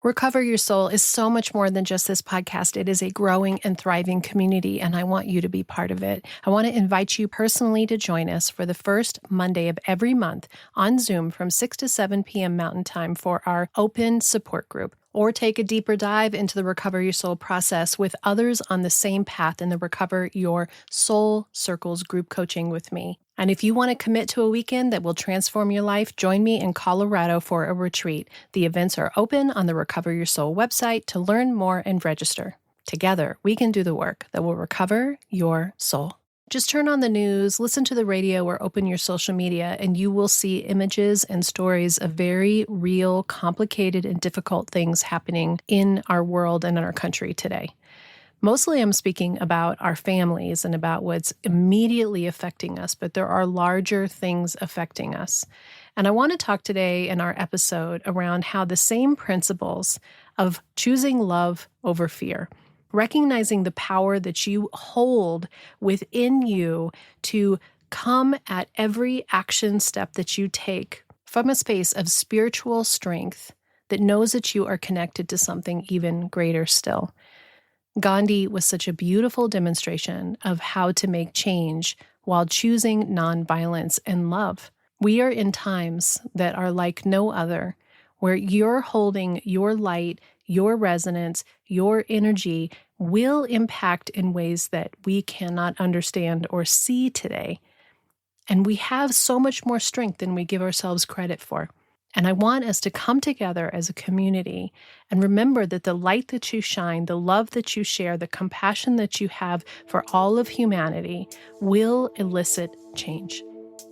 Recover Your Soul is so much more than just this podcast. It is a growing and thriving community, and I want you to be part of it. I want to invite you personally to join us for the first Monday of every month on Zoom from 6 to 7 p.m. Mountain Time for our open support group, or take a deeper dive into the Recover Your Soul process with others on the same path in the Recover Your Soul Circles group coaching with me. And if you want to commit to a weekend that will transform your life, join me in Colorado for a retreat. The events are open on the Recover Your Soul website to learn more and register. Together, we can do the work that will recover your soul. Just turn on the news, listen to the radio, or open your social media, and you will see images and stories of very real, complicated, and difficult things happening in our world and in our country today. Mostly I'm speaking about our families and about what's immediately affecting us, but there are larger things affecting us. And I want to talk today in our episode around how the same principles of choosing love over fear, recognizing the power that you hold within you to come at every action step that you take from a space of spiritual strength that knows that you are connected to something even greater still. Gandhi was such a beautiful demonstration of how to make change while choosing nonviolence and love. We are in times that are like no other, where you're holding your light, your resonance, your energy will impact in ways that we cannot understand or see today. And we have so much more strength than we give ourselves credit for. And I want us to come together as a community and remember that the light that you shine, the love that you share, the compassion that you have for all of humanity will elicit change.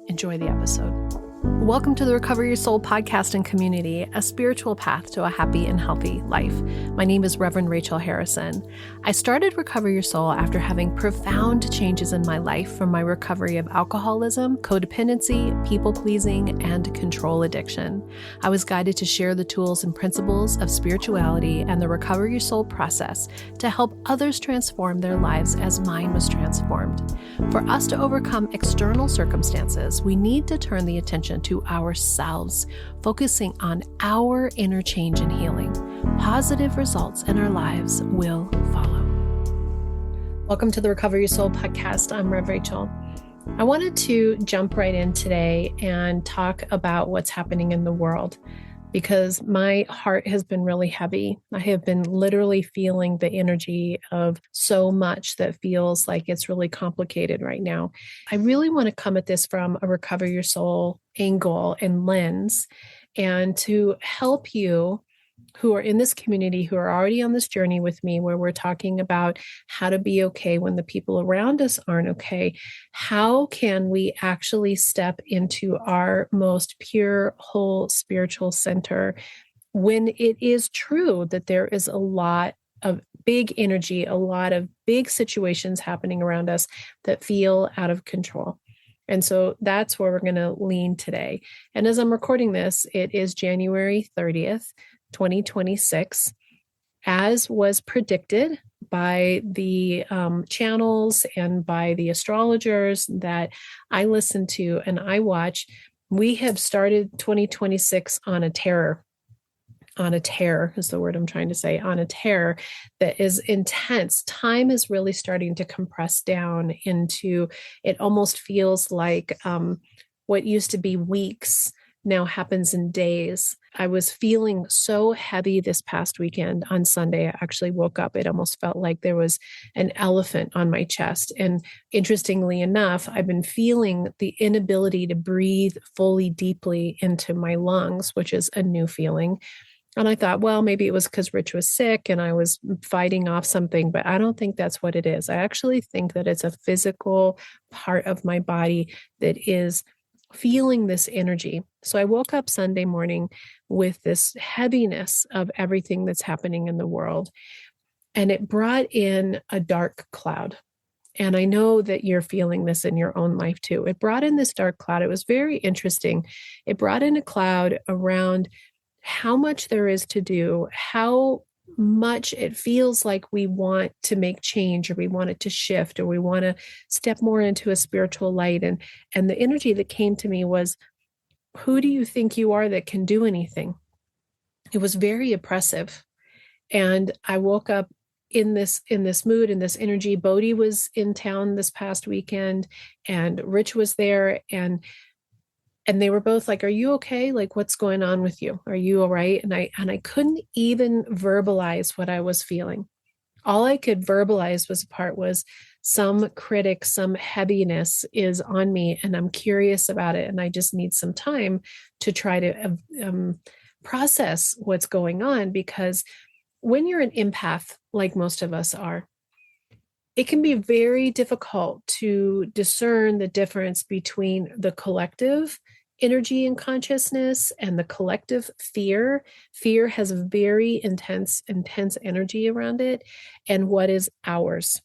Enjoy the episode. Welcome to the Recover Your Soul podcast and community, a spiritual path to a happy and healthy life. My name is Reverend Rachel Harrison. I started Recover Your Soul after having profound changes in my life from my recovery of alcoholism, codependency, people-pleasing, and control addiction. I was guided to share the tools and principles of spirituality and the Recover Your Soul process to help others transform their lives as mine was transformed. For us to overcome external circumstances, we need to turn the attention to ourselves, focusing on our inner change and healing. Positive results in our lives will follow. Welcome to the Recover Your Soul podcast. I'm Rev Rachel. I wanted to jump right in today and talk about what's happening in the world because my heart has been really heavy. I have been literally feeling the energy of so much that feels like it's really complicated right now. I really want to come at this from a Recover Your Soul angle and lens, and to help you who are in this community, who are already on this journey with me, where we're talking about how to be okay when the people around us aren't okay. How can we actually step into our most pure, whole spiritual center when it is true that there is a lot of big energy, a lot of big situations happening around us that feel out of control? And so that's where we're going to lean today. And as I'm recording this, it is January 30th, 2026, as was predicted by the channels and by the astrologers that I listen to and I watch. We have started 2026 on a tear is the word I'm trying to say, on a tear that is intense. Time is really starting to compress down into, it almost feels like what used to be weeks now happens in days. I was feeling so heavy this past weekend on Sunday. I actually woke up. It almost felt like there was an elephant on my chest. And interestingly enough, I've been feeling the inability to breathe fully deeply into my lungs, which is a new feeling. And I thought, well, maybe it was because Rich was sick and I was fighting off something, but I don't think that's what it is. I actually think that it's a physical part of my body that is feeling this energy. So I woke up Sunday morning with this heaviness of everything that's happening in the world. And it brought in a dark cloud. And I know that you're feeling this in your own life too. It brought in this dark cloud. It was very interesting. It brought in a cloud around how much there is to do, how much it feels like we want to make change, or we want it to shift, or we want to step more into a spiritual light. And the energy that came to me was, who do you think you are that can do anything? It was very oppressive. And I woke up in this mood, in this energy. Bodhi was in town this past weekend, and Rich was there, and they were both like, "Are you okay? Like, what's going on with you? Are you all right?" And I couldn't even verbalize what I was feeling. All I could verbalize was some critic, some heaviness is on me, and I'm curious about it, and I just need some time to try to process what's going on. Because when you're an empath, like most of us are, it can be very difficult to discern the difference between the collective energy and consciousness and the collective fear. Fear has a very intense energy around it, and what is ours.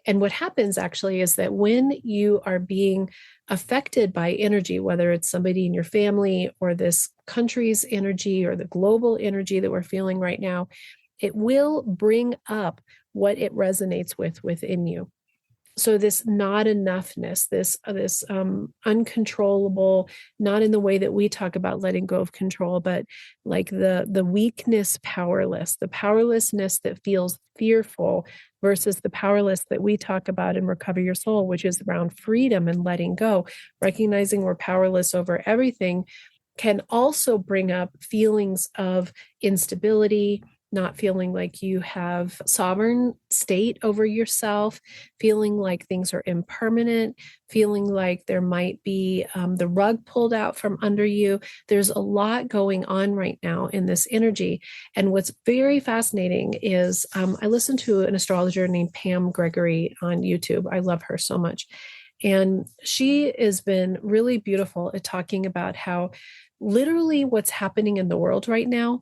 And what happens actually is that when you are being affected by energy, whether it's somebody in your family or this country's energy or the global energy that we're feeling right now, it will bring up what it resonates with within you. So this not enoughness, this uncontrollable, not in the way that we talk about letting go of control, but like the weakness, powerless, the powerlessness that feels fearful versus the powerless that we talk about in Recover Your Soul, which is around freedom and letting go, recognizing we're powerless over everything, can also bring up feelings of instability, not feeling like you have sovereign state over yourself, feeling like things are impermanent, feeling like there might be the rug pulled out from under you. There's a lot going on right now in this energy. And what's very fascinating is I listened to an astrologer named Pam Gregory on YouTube. I love her so much. And she has been really beautiful at talking about how literally what's happening in the world right now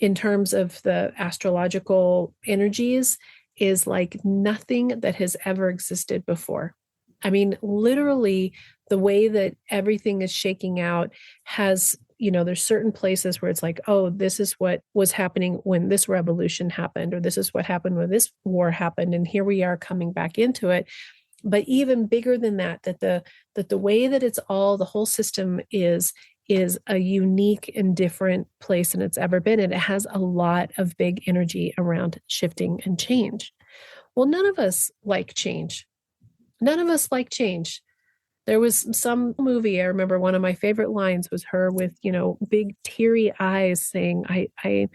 in terms of the astrological energies is like nothing that has ever existed before. I mean, literally the way that everything is shaking out has, there's certain places where it's like, oh, this is what was happening when this revolution happened, or this is what happened when this war happened. And here we are coming back into it. But even bigger than that the way that it's all, the whole system is a unique and different place than it's ever been. And it has a lot of big energy around shifting and change. Well, none of us like change. None of us like change. There was some movie, I remember one of my favorite lines was her with, big teary eyes saying, I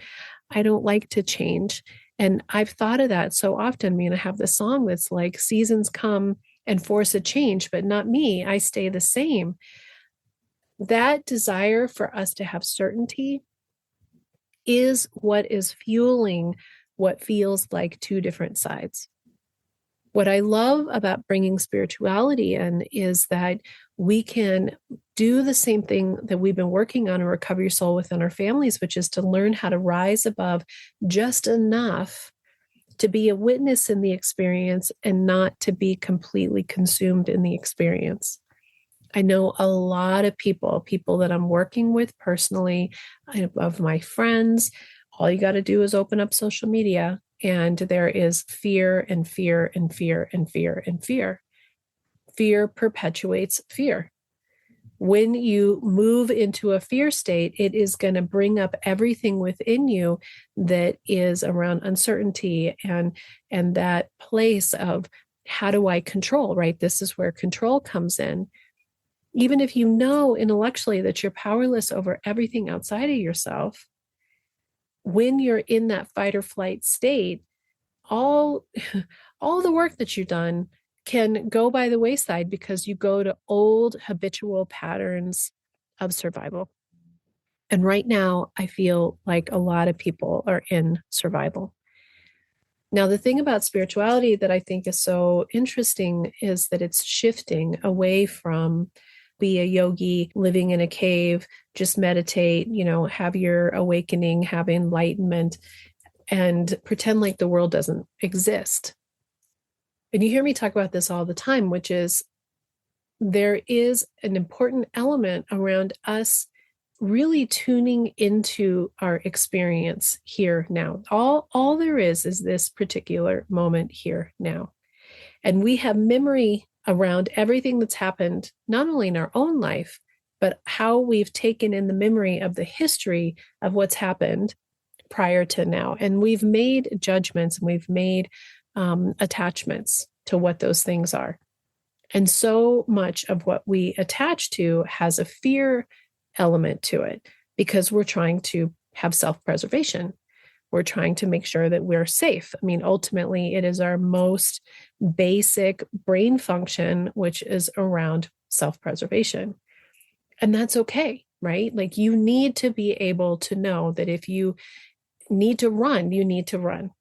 don't like to change. And I've thought of that so often. I mean, I have this song that's like, seasons come and force a change, but not me. I stay the same. That desire for us to have certainty is what is fueling what feels like two different sides. What I love about bringing spirituality in is that we can do the same thing that we've been working on in Recover Your Soul within our families, which is to learn how to rise above just enough to be a witness in the experience and not to be completely consumed in the experience. I know a lot of people that I'm working with personally, of my friends. All you got to do is open up social media, and there is fear and fear and fear and fear and fear. Fear perpetuates fear. When you move into a fear state, it is going to bring up everything within you that is around uncertainty and that place of how do I control, right? This is where control comes in. Even if you know intellectually that you're powerless over everything outside of yourself, when you're in that fight or flight state, all the work that you've done can go by the wayside because you go to old habitual patterns of survival. And right now, I feel like a lot of people are in survival. Now, the thing about spirituality that I think is so interesting is that it's shifting away from be a yogi, living in a cave, just meditate, have your awakening, have enlightenment, and pretend like the world doesn't exist. And you hear me talk about this all the time, which is there is an important element around us really tuning into our experience here now. All there is this particular moment here now. And we have memory around everything that's happened, not only in our own life, but how we've taken in the memory of the history of what's happened prior to now. And we've made judgments and we've made attachments to what those things are. And so much of what we attach to has a fear element to it because we're trying to have self-preservation. We're trying to make sure that we're safe. I mean, ultimately, it is our most basic brain function, which is around self-preservation. And that's okay, right? Like you need to be able to know that if you need to run, you need to run.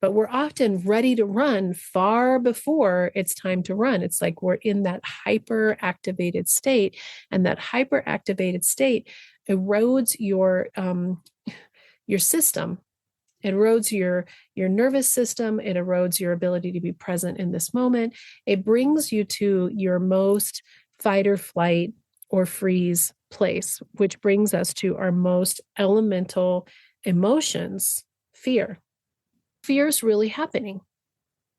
But we're often ready to run far before it's time to run. It's like we're in that hyper activated state, and that hyper activated state erodes your system. It erodes your nervous system. It erodes your ability to be present in this moment. It brings you to your most fight or flight or freeze place, which brings us to our most elemental emotions, fear. Fear is really happening.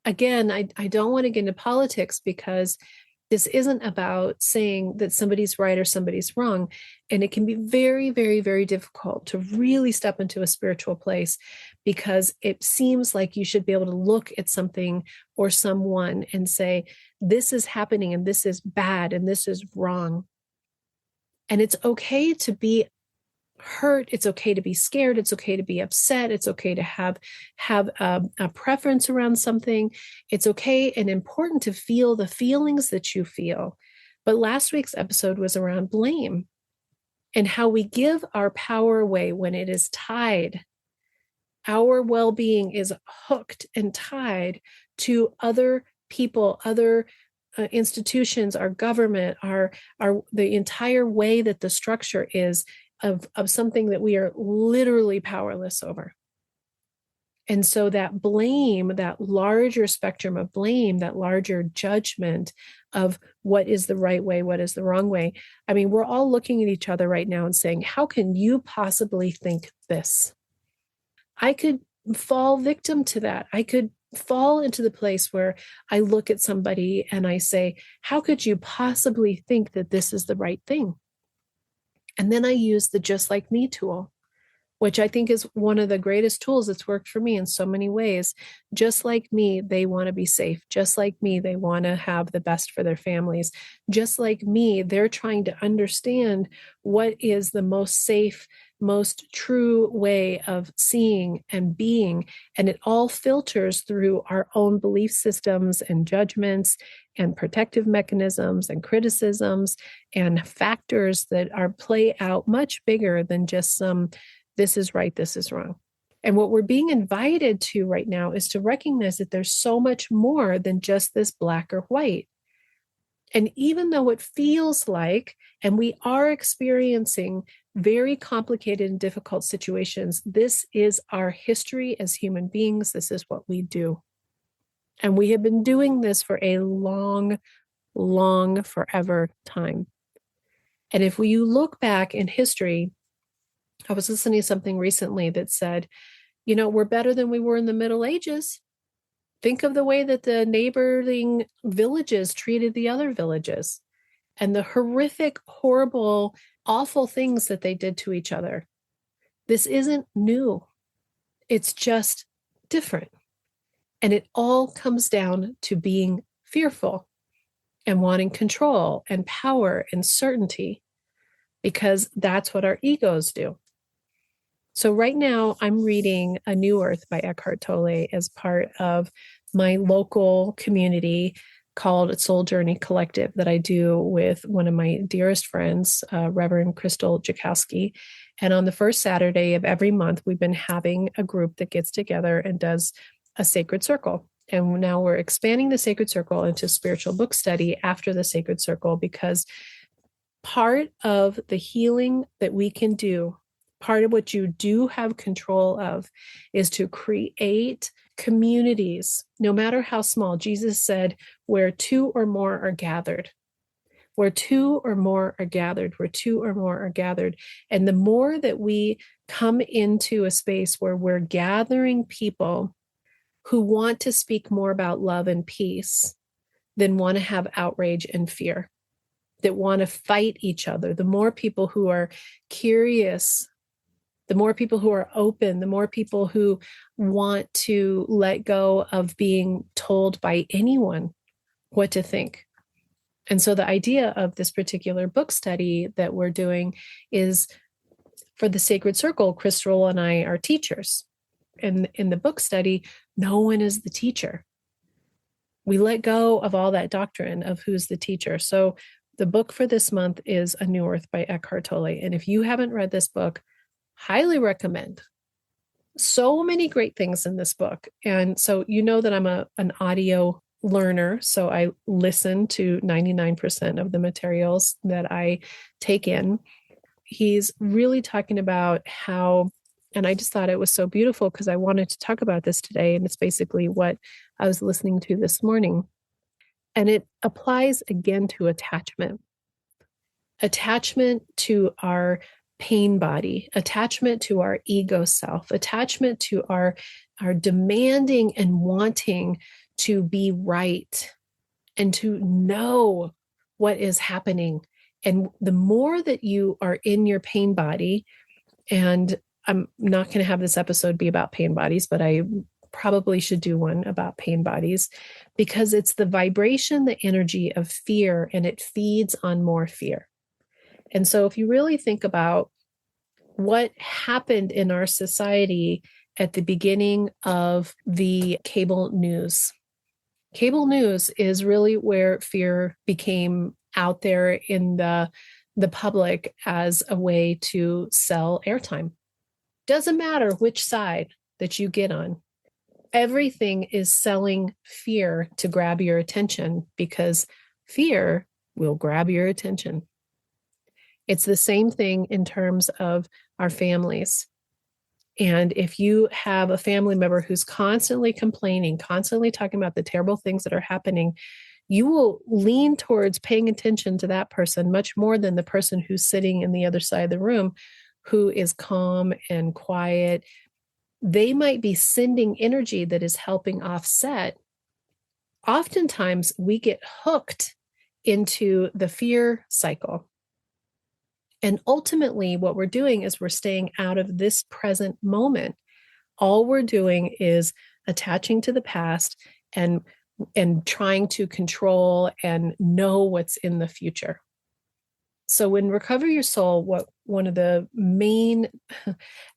Again, I don't want to get into politics because this isn't about saying that somebody's right or somebody's wrong. And it can be very, very, very difficult to really step into a spiritual place because it seems like you should be able to look at something or someone and say, this is happening and this is bad and this is wrong. And it's okay to be hurt. It's okay to be scared. It's okay to be upset. It's okay to have a preference around something. It's okay and important to feel the feelings that you feel. But last week's episode was around blame and how we give our power away when it is tied. Our well-being is hooked and tied to other people, other institutions, our government, our the entire way that the structure is of something that we are literally powerless over. And so that blame, that larger spectrum of blame, that larger judgment of what is the right way, what is the wrong way. I mean, we're all looking at each other right now and saying, how can you possibly think this? I could fall victim to that. I could fall into the place where I look at somebody and I say, how could you possibly think that this is the right thing? And then I use the just like me tool, which I think is one of the greatest tools that's worked for me in so many ways. Just like me, they want to be safe. Just like me, they want to have the best for their families. Just like me, they're trying to understand what is the most safe, most true way of seeing and being. And it all filters through our own belief systems and judgments and protective mechanisms and criticisms and factors that are play out much bigger than just some, this is right, this is wrong. And what we're being invited to right now is to recognize that there's so much more than just this black or white. And even though it feels like, and we are experiencing very complicated and difficult situations, this is our history as human beings. This is what we do. And we have been doing this for a long, long, forever time. And if you look back in history, I was listening to something recently that said, you know, we're better than we were in the Middle Ages. Think of the way that the neighboring villages treated the other villages and the horrific, horrible, awful things that they did to each other. This isn't new. It's just different. And it all comes down to being fearful and wanting control and power and certainty, because that's what our egos do. So right now I'm reading A New Earth by Eckhart Tolle as part of my local community called Soul Journey Collective that I do with one of my dearest friends, Reverend Crystal Jakowski. And on the first Saturday of every month, we've been having a group that gets together and does a sacred circle. And now we're expanding the sacred circle into spiritual book study after the sacred circle, because part of the healing that we can do, part of what you do have control of, is to create communities, no matter how small. Jesus said, where two or more are gathered, where two or more are gathered, where two or more are gathered. And the more that we come into a space where we're gathering people who want to speak more about love and peace than want to have outrage and fear, that want to fight each other, the more people who are curious the more people who are open, the more people who want to let go of being told by anyone what to think. And so the idea of this particular book study that we're doing is, for the Sacred Circle, Crystal and I are teachers. And in the book study, no one is the teacher. We let go of all that doctrine of who's the teacher. So the book for this month is A New Earth by Eckhart Tolle. And if you haven't read this book, highly recommend. So many great things in this book. And so you know that I'm an audio learner. So I listen to 99% of the materials that I take in. He's really talking about how, and I just thought it was so beautiful because I wanted to talk about this today. And it's basically what I was listening to this morning. And it applies again to attachment to our pain body, attachment to our ego self, attachment to our demanding and wanting to be right and to know what is happening. And the more that you are in your pain body, and I'm not going to have this episode be about pain bodies, but I probably should do one about pain bodies, because it's the vibration, the energy of fear, and it feeds on more fear. And so if you really think about what happened in our society at the beginning of the cable news is really where fear became out there in the public as a way to sell airtime. Doesn't matter which side that you get on. Everything is selling fear to grab your attention, because fear will grab your attention. It's the same thing in terms of our families. And if you have a family member who's constantly complaining, constantly talking about the terrible things that are happening, you will lean towards paying attention to that person much more than the person who's sitting in the other side of the room, who is calm and quiet. They might be sending energy that is helping offset. Oftentimes, we get hooked into the fear cycle. And ultimately, what we're doing is we're staying out of this present moment. All we're doing is attaching to the past and trying to control and know what's in the future. So in Recover Your Soul, one of the main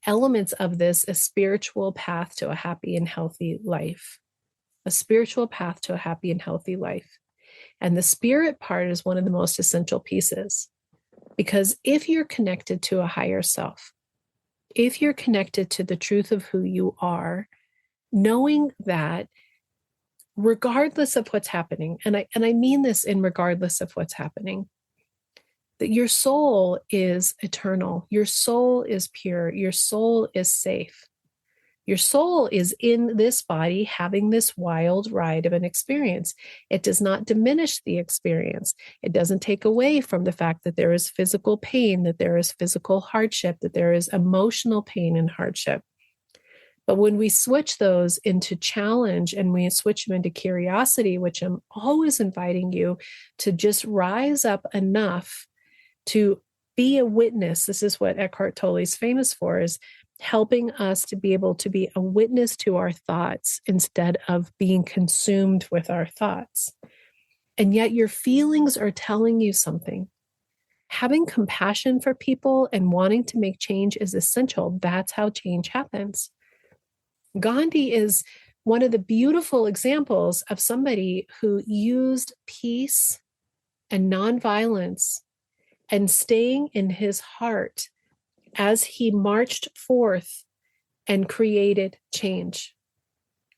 elements of this is spiritual path to a happy and healthy life. A spiritual path to a happy and healthy life. And the spirit part is one of the most essential pieces. Because if you're connected to a higher self, if you're connected to the truth of who you are, knowing that regardless of what's happening, and I mean this in regardless of what's happening, that your soul is eternal, your soul is pure, your soul is safe. Your soul is in this body having this wild ride of an experience. It does not diminish the experience. It doesn't take away from the fact that there is physical pain, that there is physical hardship, that there is emotional pain and hardship. But when we switch those into challenge and we switch them into curiosity, which I'm always inviting you to just rise up enough to be a witness. This is what Eckhart Tolle is famous for, is helping us to be able to be a witness to our thoughts instead of being consumed with our thoughts. And yet your feelings are telling you something. Having compassion for people and wanting to make change is essential. That's how change happens. Gandhi is one of the beautiful examples of somebody who used peace and nonviolence and staying in his heart as he marched forth and created change.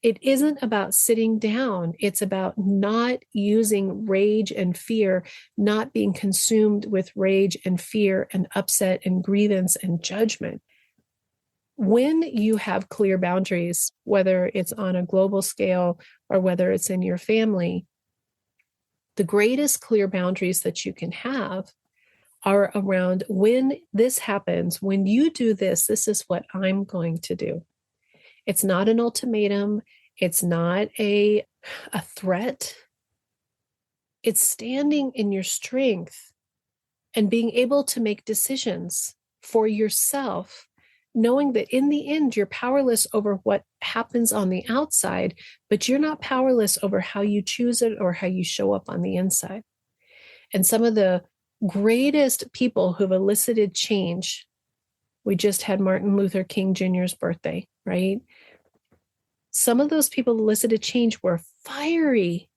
It isn't about sitting down. It's about not using rage and fear, not being consumed with rage and fear and upset and grievance and judgment. When you have clear boundaries, whether it's on a global scale or whether it's in your family, the greatest clear boundaries that you can have are around, when this happens, when you do this, this is what I'm going to do. It's not an ultimatum. It's not a threat. It's standing in your strength and being able to make decisions for yourself knowing that in the end, you're powerless over what happens on the outside, but you're not powerless over how you choose it or how you show up on the inside. And some of the greatest people who've elicited change, we just had Martin Luther King Jr.'s birthday, right? Some of those people elicited change were fiery.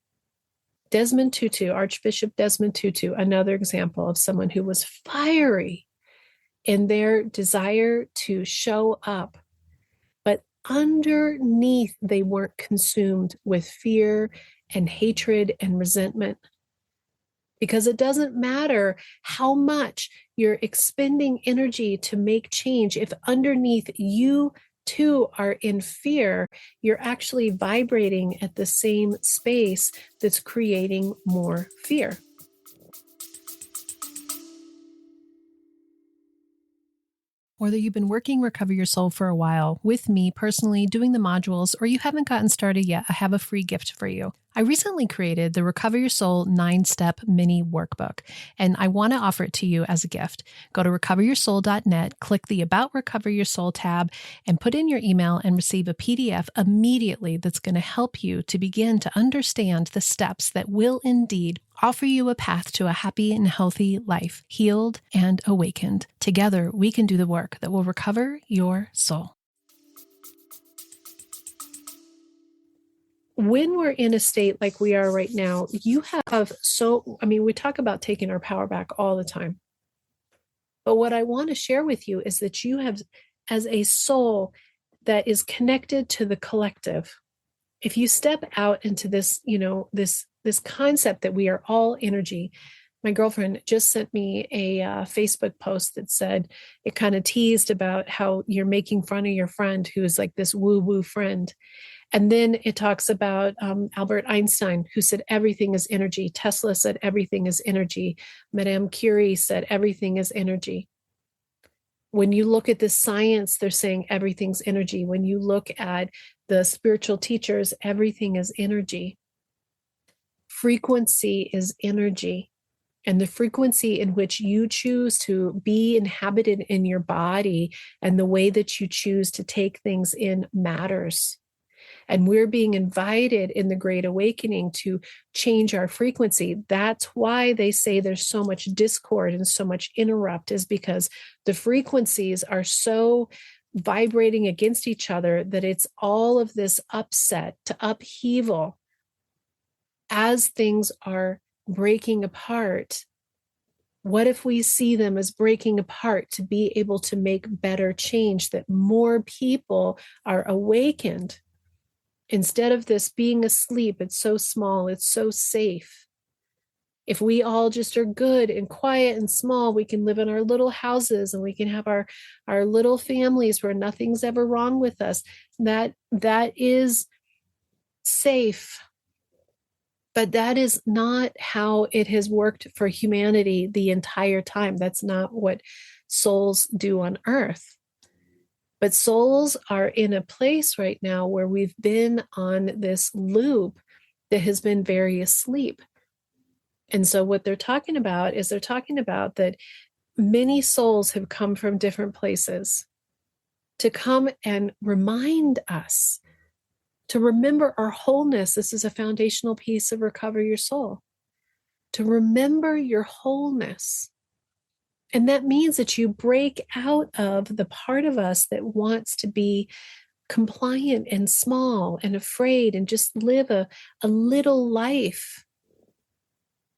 Desmond Tutu, Archbishop Desmond Tutu, another example of someone who was fiery in their desire to show up. But underneath, they weren't consumed with fear and hatred and resentment. Because it doesn't matter how much you're expending energy to make change. If underneath you too are in fear, you're actually vibrating at the same space that's creating more fear. Whether you've been working Recover Your Soul for a while, with me personally doing the modules, or you haven't gotten started yet, I have a free gift for you. I recently created the Recover Your Soul 9-step mini workbook, and I want to offer it to you as a gift. Go to recoveryoursoul.net, click the About Recover Your Soul tab, and put in your email and receive a PDF immediately that's going to help you to begin to understand the steps that will indeed offer you a path to a happy and healthy life, healed and awakened. Together, we can do the work that will recover your soul. When we're in a state like we are right now, we talk about taking our power back all the time. But what I want to share with you is that you have, as a soul that is connected to the collective, if you step out into this, this concept that we are all energy. My girlfriend just sent me a Facebook post that said, it kind of teased about how you're making fun of your friend who is like this woo-woo friend. And then it talks about Albert Einstein, who said everything is energy. Tesla said everything is energy. Madame Curie said everything is energy. When you look at the science, they're saying everything's energy. When you look at the spiritual teachers, everything is energy. Frequency is energy. And the frequency in which you choose to be inhabited in your body and the way that you choose to take things in matters. And we're being invited in the Great Awakening to change our frequency. That's why they say there's so much discord and so much interrupt, is because the frequencies are so vibrating against each other that it's all of this upset to upheaval as things are breaking apart. What if we see them as breaking apart to be able to make better change, that more people are awakened? Instead of this being asleep, it's so small, it's so safe. If we all just are good and quiet and small, we can live in our little houses and we can have our little families where nothing's ever wrong with us. That is safe. But that is not how it has worked for humanity the entire time. That's not what souls do on earth. But souls are in a place right now where we've been on this loop that has been very asleep. And so what they're talking about is that many souls have come from different places to come and remind us to remember our wholeness. This is a foundational piece of Recover Your Soul. To remember your wholeness. And that means that you break out of the part of us that wants to be compliant and small and afraid and just live a little life.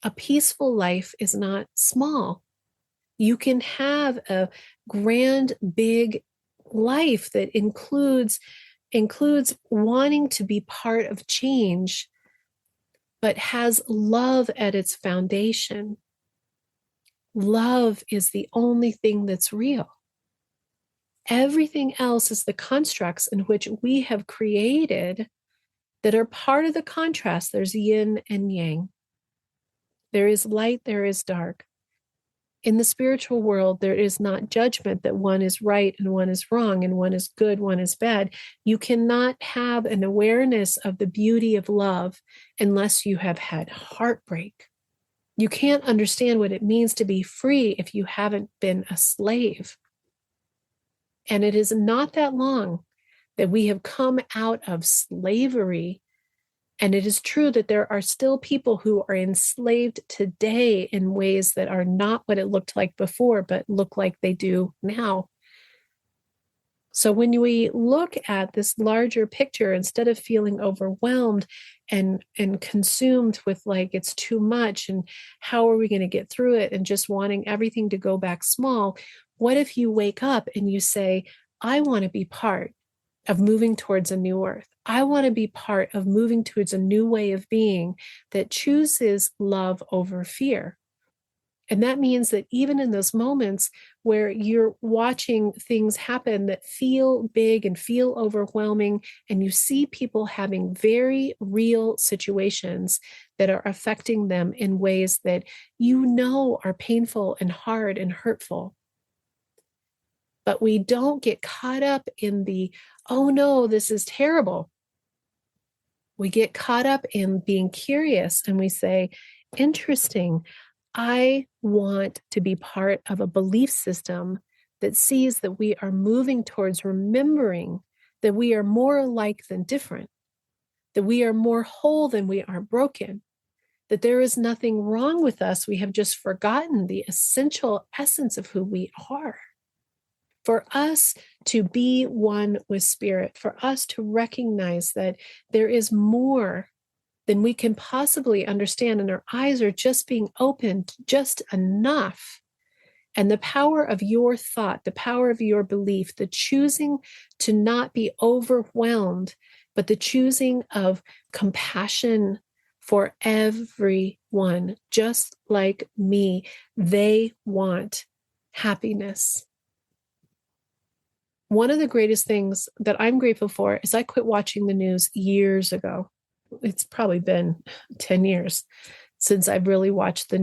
A peaceful life is not small. You can have a grand, big life that includes wanting to be part of change, but has love at its foundation. Love is the only thing that's real. Everything else is the constructs in which we have created that are part of the contrast. There's yin and yang. There is light, there is dark. In the spiritual world, there is not judgment that one is right and one is wrong and one is good, one is bad. You cannot have an awareness of the beauty of love unless you have had heartbreak. You can't understand what it means to be free if you haven't been a slave. And it is not that long that we have come out of slavery. And it is true that there are still people who are enslaved today in ways that are not what it looked like before, but look like they do now. So when we look at this larger picture, instead of feeling overwhelmed and consumed with like it's too much and how are we going to get through it and just wanting everything to go back small, what if you wake up and you say, I want to be part of moving towards a new earth. I want to be part of moving towards a new way of being that chooses love over fear. And that means that even in those moments where you're watching things happen that feel big and feel overwhelming, and you see people having very real situations that are affecting them in ways that you know are painful and hard and hurtful. But we don't get caught up in the, oh no, this is terrible. We get caught up in being curious and we say, interesting, I want to be part of a belief system that sees that we are moving towards remembering that we are more alike than different, that we are more whole than we are broken, that there is nothing wrong with us. We have just forgotten the essential essence of who we are. For us to be one with spirit, for us to recognize that there is more than we can possibly understand, and our eyes are just being opened just enough. And the power of your thought, the power of your belief, the choosing to not be overwhelmed, but the choosing of compassion for everyone, just like me, they want happiness. One of the greatest things that I'm grateful for is I quit watching the news years ago. It's probably been 10 years since I've really watched the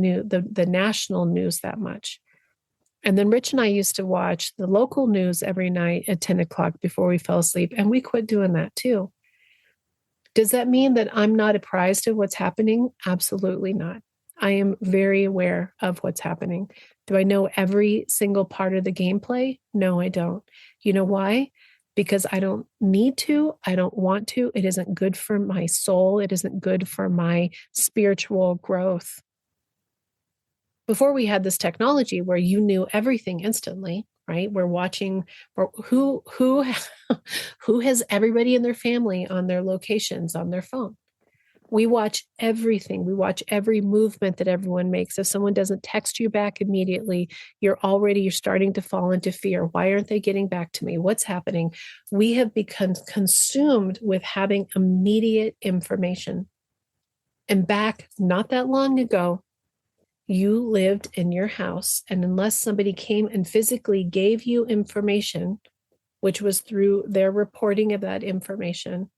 national news that much. And then Rich and I used to watch the local news every night at 10 o'clock before we fell asleep. And we quit doing that too. Does that mean that I'm not apprised of what's happening? Absolutely not. I am very aware of what's happening. Do I know every single part of the gameplay? No, I don't. You know why? Because I don't need to. I don't want to. It isn't good for my soul. It isn't good for my spiritual growth. Before we had this technology where you knew everything instantly, right? We're watching who who has everybody in their family on their locations on their phone. We watch everything. We watch every movement that everyone makes. If someone doesn't text you back immediately, you're starting to fall into fear. Why aren't they getting back to me? What's happening? We have become consumed with having immediate information. And back not that long ago, you lived in your house, and unless somebody came and physically gave you information, which was through their reporting of that information,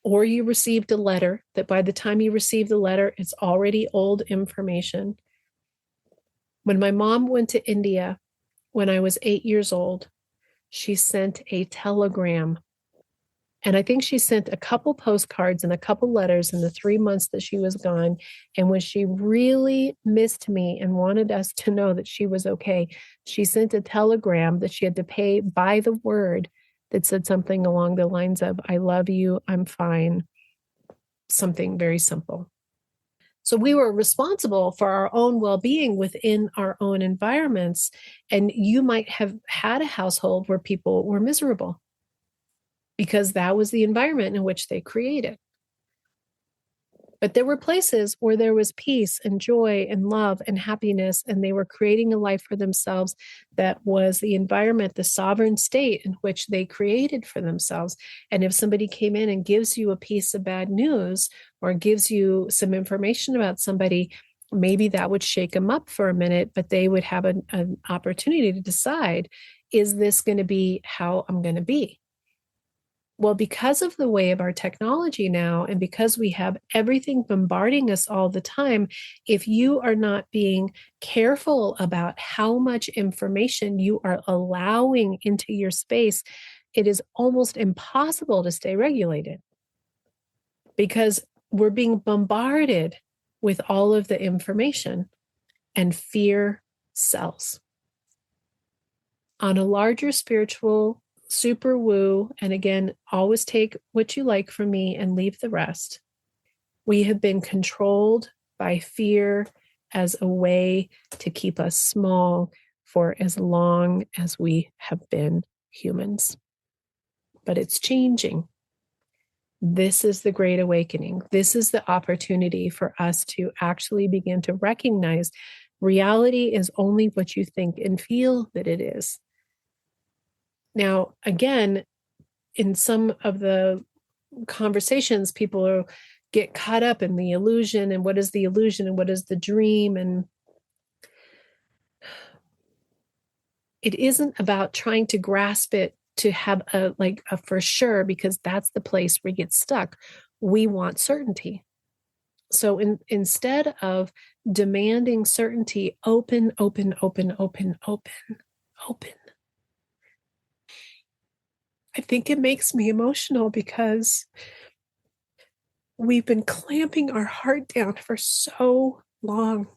or you received a letter that by the time you receive the letter, it's already old information. When my mom went to India when I was 8 years old, she sent a telegram. And I think she sent a couple postcards and a couple letters in the 3 months that she was gone. And when she really missed me and wanted us to know that she was okay, she sent a telegram that she had to pay by the word that said something along the lines of, I love you, I'm fine, something very simple. So we were responsible for our own well-being within our own environments. And you might have had a household where people were miserable because that was the environment in which they created. But there were places where there was peace and joy and love and happiness, and they were creating a life for themselves that was the environment, the sovereign state in which they created for themselves. And if somebody came in and gives you a piece of bad news or gives you some information about somebody, maybe that would shake them up for a minute, but they would have an opportunity to decide, is this going to be how I'm going to be? Well, because of the way of our technology now, and because we have everything bombarding us all the time, if you are not being careful about how much information you are allowing into your space, it is almost impossible to stay regulated because we're being bombarded with all of the information, and fear sells. on a larger spiritual super woo, and again, always take what you like from me and leave the rest. We have been controlled by fear as a way to keep us small for as long as we have been humans. But it's changing. This is the Great Awakening. This is the opportunity for us to actually begin to recognize reality is only what you think and feel that it is. Now, again, in some of the conversations, people get caught up in the illusion and what is the illusion and what is the dream. And it isn't about trying to grasp it to have a for sure, because that's the place where you get stuck. We want certainty. So instead of demanding certainty, open. I think it makes me emotional because we've been clamping our heart down for so long.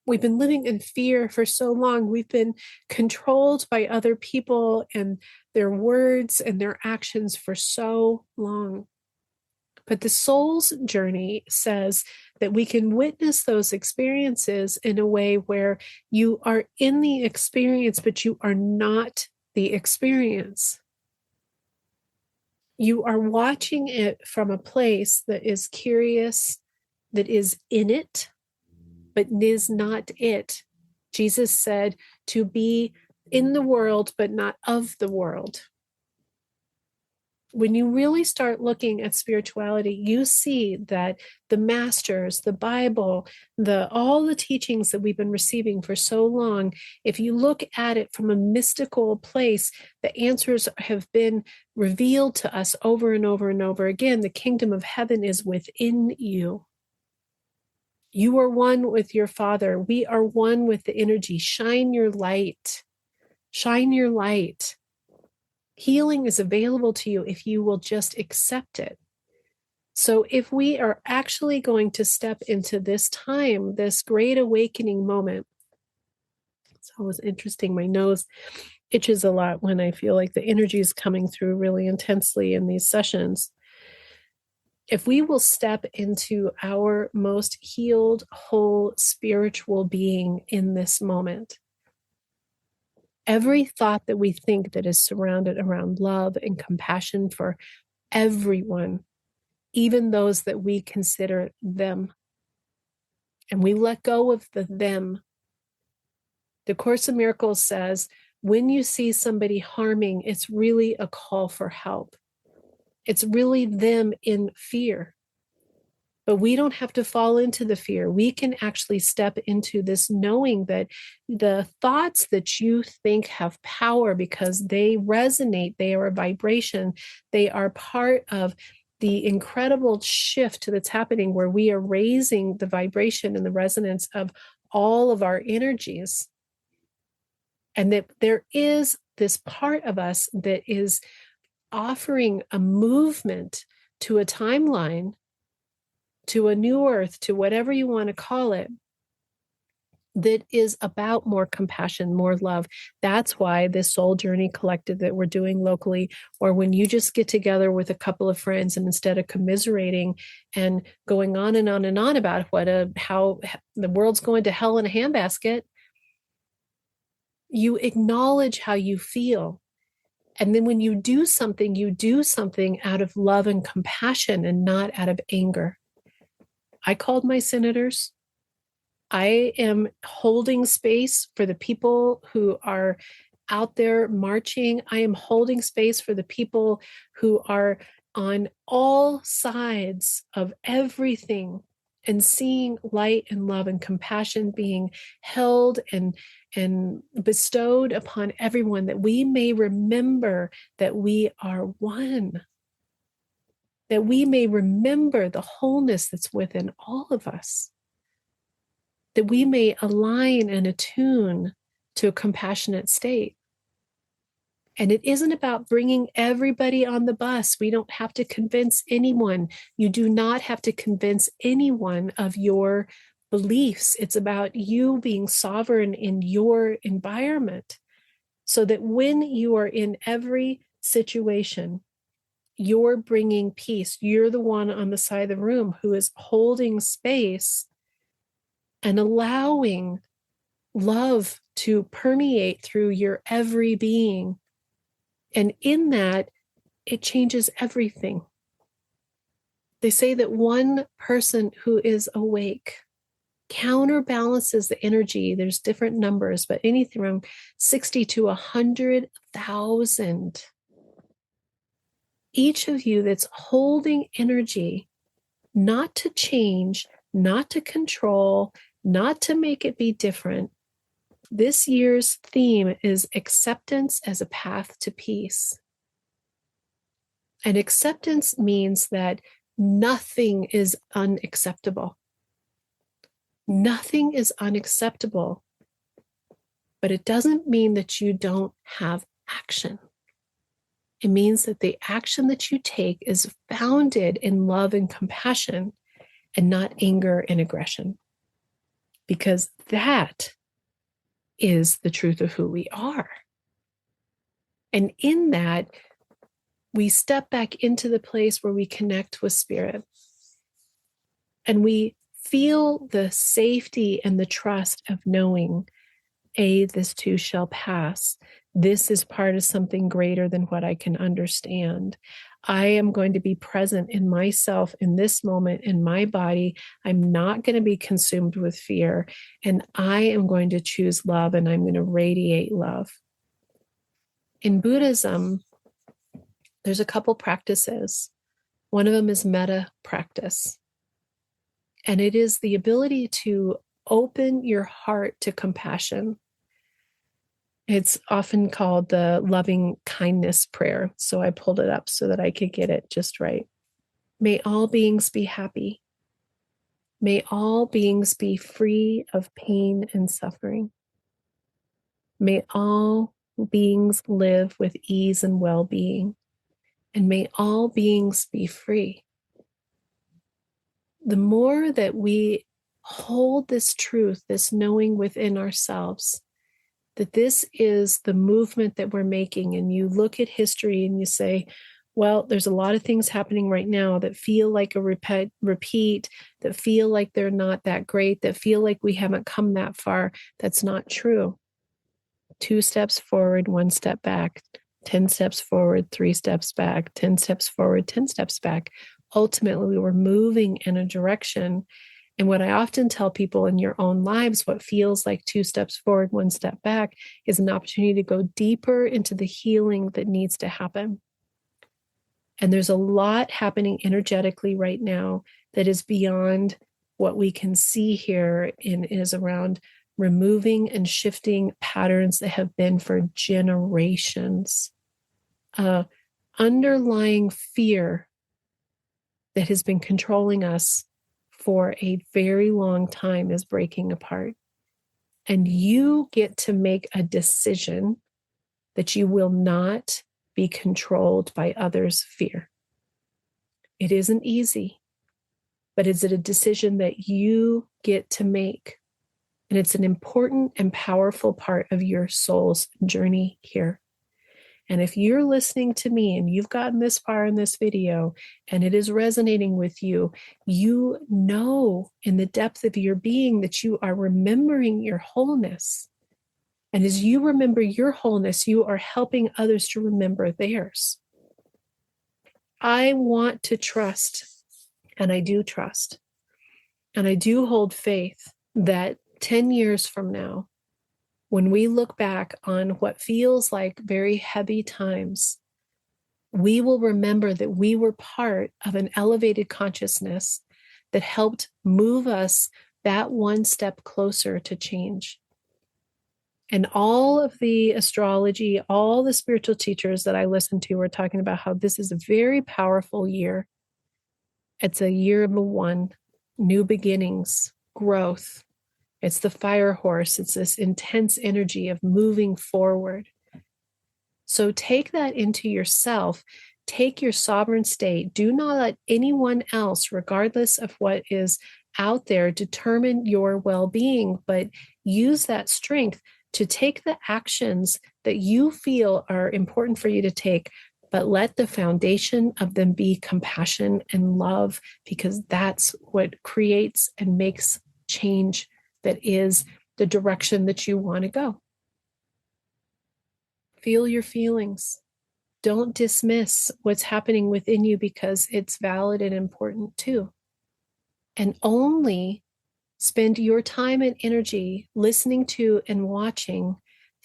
We've been living in fear for so long. We've been controlled by other people and their words and their actions for so long. But the soul's journey says that we can witness those experiences in a way where you are in the experience, but you are not the experience. You are watching it from a place that is curious, that is in it, but is not it. Jesus said to be in the world, but not of the world. When you really start looking at spirituality, you see that the masters, the Bible, all the teachings that we've been receiving for so long, if you look at it from a mystical place, the answers have been revealed to us over and over and over again. The kingdom of heaven is within you. You are one with your Father. We are one with the energy. Shine your light. Shine your light. Healing is available to you if you will just accept it. So if we are actually going to step into this time, this great awakening moment, it's always interesting. My nose itches a lot when I feel like the energy is coming through really intensely in these sessions. If we will step into our most healed, whole spiritual being in this moment, every thought that we think that is surrounded around love and compassion for everyone, even those that we consider them, and we let go of the them. The Course in Miracles says, when you see somebody harming, it's really a call for help. It's really them in fear. But we don't have to fall into the fear. We can actually step into this knowing that the thoughts that you think have power because they resonate, they are a vibration, they are part of the incredible shift that's happening where we are raising the vibration and the resonance of all of our energies. And that there is this part of us that is offering a movement to a timeline, to a new earth, to whatever you want to call it, that is about more compassion, more love. That's why this Soul Journey Collective that we're doing locally, or when you just get together with a couple of friends and instead of commiserating and going on and on and on about how the world's going to hell in a handbasket, you acknowledge how you feel. And then when you do something out of love and compassion and not out of anger. I called my senators. I am holding space for the people who are out there marching. I am holding space for the people who are on all sides of everything and seeing light and love and compassion being held and bestowed upon everyone, that we may remember that we are one, that we may remember the wholeness that's within all of us, that we may align and attune to a compassionate state. And it isn't about bringing everybody on the bus. We don't have to convince anyone. You do not have to convince anyone of your beliefs. It's about you being sovereign in your environment, so that when you are in every situation, you're bringing peace. You're the one on the side of the room who is holding space and allowing love to permeate through your every being. And in that, it changes everything. They say that one person who is awake counterbalances the energy. There's different numbers, but anything from 60 to 100,000. Each of you that's holding energy, not to change, not to control, not to make it be different. This year's theme is acceptance as a path to peace. And acceptance means that nothing is unacceptable. Nothing is unacceptable, but it doesn't mean that you don't have action. It means that the action that you take is founded in love and compassion and not anger and aggression, because that is the truth of who we are. And in that, we step back into the place where we connect with spirit and we feel the safety and the trust of knowing, this too shall pass. This is part of something greater than what I can understand. I am going to be present in myself in this moment, in my body. I'm not going to be consumed with fear, and I am going to choose love, and I'm going to radiate love. In Buddhism, there's a couple practices. One of them is metta practice. And it is the ability to open your heart to compassion. It's often called the loving kindness prayer. So I pulled it up so that I could get it just right. May all beings be happy. May all beings be free of pain and suffering. May all beings live with ease and well-being. And may all beings be free. The more that we hold this truth, this knowing within ourselves, that this is the movement that we're making, and you look at history and you say, well, there's a lot of things happening right now that feel like a repeat, that feel like they're not that great, that feel like we haven't come that far. That's not true. 2 steps forward, 1 step back, 10 steps forward, 3 steps back, 10 steps forward, 10 steps back. Ultimately, we were moving in a direction. And what I often tell people in your own lives, what feels like 2 steps forward, 1 step back, is an opportunity to go deeper into the healing that needs to happen. And there's a lot happening energetically right now that is beyond what we can see here, and is around removing and shifting patterns that have been for generations. Underlying fear that has been controlling us for a very long time is breaking apart. And you get to make a decision that you will not be controlled by others' fear. It isn't easy, but it's a decision that you get to make. And it's an important and powerful part of your soul's journey here. And if you're listening to me and you've gotten this far in this video and it is resonating with you, you know in the depth of your being that you are remembering your wholeness. And as you remember your wholeness, you are helping others to remember theirs. I want to trust, and I do trust, and I do hold faith that 10 years from now, when we look back on what feels like very heavy times, we will remember that we were part of an elevated consciousness that helped move us that 1 step closer to change. And all of the astrology, all the spiritual teachers that I listen to were talking about how this is a very powerful year. It's a year of the one, new beginnings, growth. It's the fire horse. It's this intense energy of moving forward. So take that into yourself. Take your sovereign state. Do not let anyone else, regardless of what is out there determine your well-being, but use that strength to take the actions that you feel are important for you to take, but let the foundation of them be compassion and love, because that's what creates and makes change that is the direction that you want to go. Feel your feelings. Don't dismiss what's happening within you, because it's valid and important too. And only spend your time and energy listening to and watching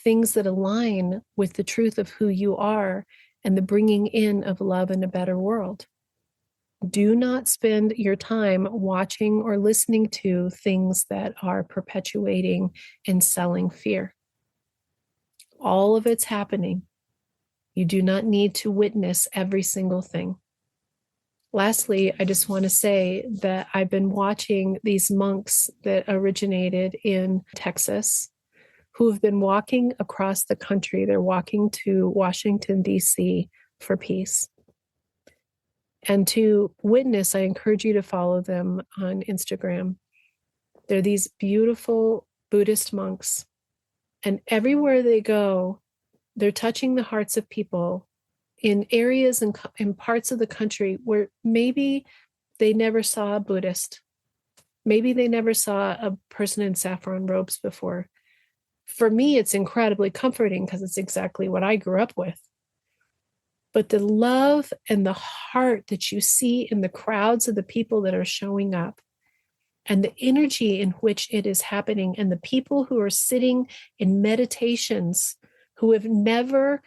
things that align with the truth of who you are and the bringing in of love in a better world. Do not spend your time watching or listening to things that are perpetuating and selling fear. All of it's happening. You do not need to witness every single thing. Lastly, I just want to say that I've been watching these monks that originated in Texas who have been walking across the country. They're walking to Washington, D.C. for peace. And to witness, I encourage you to follow them on Instagram. They're these beautiful Buddhist monks. And everywhere they go, they're touching the hearts of people in areas and in parts of the country where maybe they never saw a Buddhist. Maybe they never saw a person in saffron robes before. For me, it's incredibly comforting because it's exactly what I grew up with. But the love and the heart that you see in the crowds of the people that are showing up, and the energy in which it is happening, and the people who are sitting in meditations who have never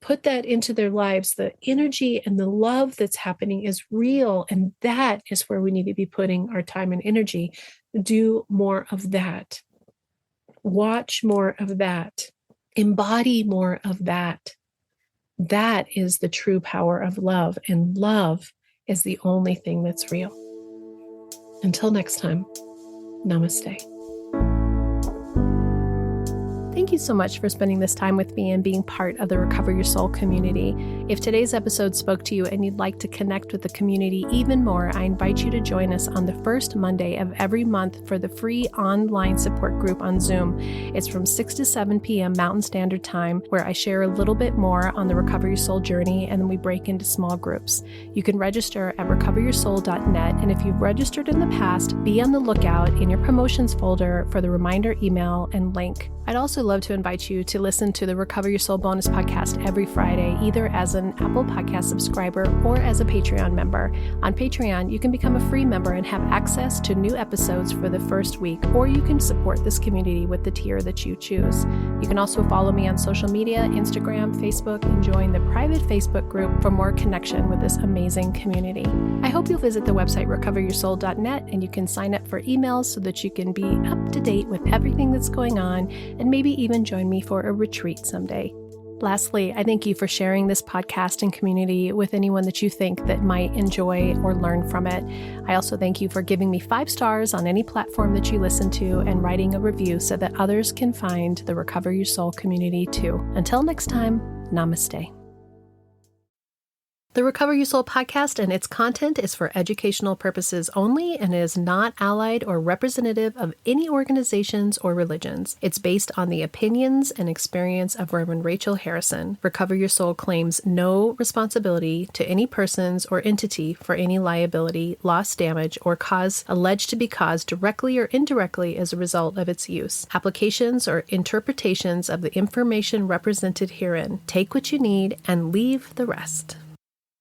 put that into their lives, the energy and the love that's happening is real. And that is where we need to be putting our time and energy. Do more of that. Watch more of that. Embody more of that. That is the true power of love. And love is the only thing that's real. Until next time, namaste. Thank you so much for spending this time with me and being part of the Recover Your Soul community. If today's episode spoke to you and you'd like to connect with the community even more, I invite you to join us on the first Monday of every month for the free online support group on Zoom. It's from 6 to 7 p.m. Mountain Standard Time, where I share a little bit more on the Recover Your Soul journey, and then we break into small groups. You can register at recoveryoursoul.net, and if you've registered in the past, be on the lookout in your promotions folder for the reminder email and link. I'd also love to invite you to listen to the Recover Your Soul bonus podcast every Friday, either as an Apple Podcast subscriber or as a Patreon member. On Patreon, you can become a free member and have access to new episodes for the first week, or you can support this community with the tier that you choose. You can also follow me on social media, Instagram, Facebook, and join the private Facebook group for more connection with this amazing community. I hope you'll visit the website recoveryoursoul.net, and you can sign up for emails so that you can be up to date with everything that's going on, and maybe even join me for a retreat someday. Lastly, I thank you for sharing this podcast and community with anyone that you think that might enjoy or learn from it. I also thank you for giving me 5 stars on any platform that you listen to and writing a review so that others can find the Recover Your Soul community too. Until next time, namaste. The Recover Your Soul podcast and its content is for educational purposes only and is not allied or representative of any organizations or religions. It's based on the opinions and experience of Reverend Rachel Harrison. Recover Your Soul claims no responsibility to any persons or entity for any liability, loss, damage, or cause alleged to be caused directly or indirectly as a result of its use. Applications or interpretations of the information represented herein. Take what you need and leave the rest.